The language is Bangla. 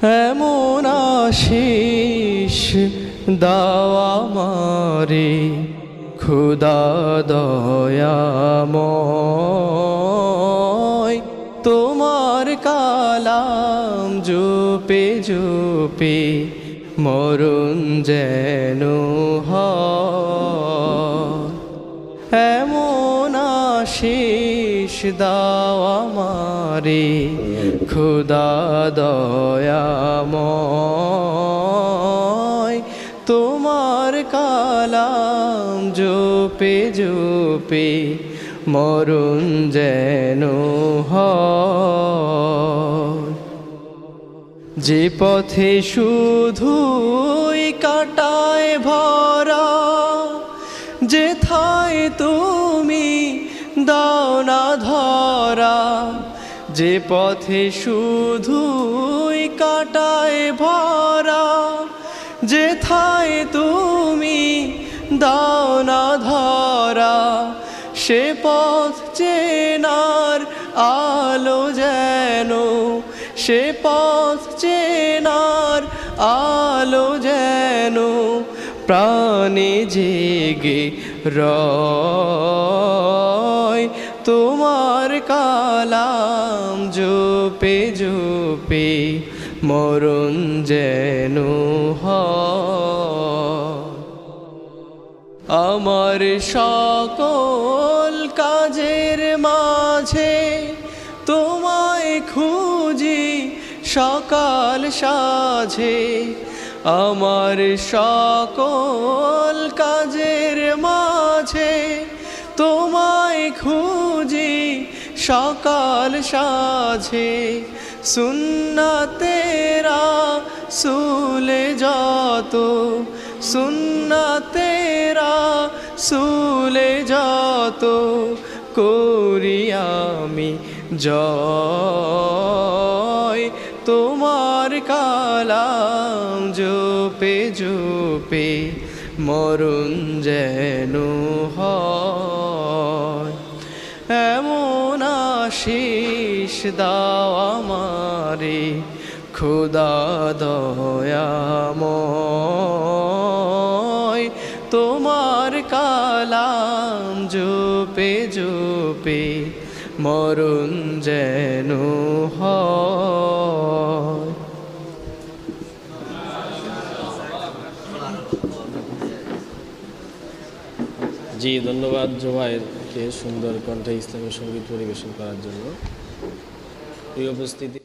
এমন আশিস দাও আমারে খোদা দয়াময়, তোমার কালাম জপে জপে মরণ যেন হয়। এমন আশিস দাও আমারে খোদা দয়াময়, তোমার কালাম জপে জপে মরণ যেন হয়। যে পথে শুধুই কাটায় ভরা, যেথায় তুমি দাও না ধরা, যে পথে শুধুই কাটায় ভরা, যেথায় তুমি দাও না ধরা, সে পথ চেনার আলো যেন, সে পথ চেনার আলো যেন প্রাণে জেগে রয়। তোমার কালাম জপে জপে মরণ যেন হয়। আমার সকল কাজের মাঝে তোমায় খুঁজি সকাল সাঝে, আমার সকল কাজের মাঝে তোমায় খুঁজি সকাল সাঝে। সুন্নাতেরা সুলে যত, সুন্নাতেরা সুলে যত করি আমি জয়। তোমার কালাম জপে জপে মরণ যেন হয়। এমন আশিস দাও আমারে খোদা দয়াময়, তোমার কালাম জপে জপে মরণ যেন হয়। জি, ধন্যবাদ জুবাইরকে সুন্দর কণ্ঠে ইসলামী সঙ্গীত পরিবেশন করার জন্য। এই উপস্থিতি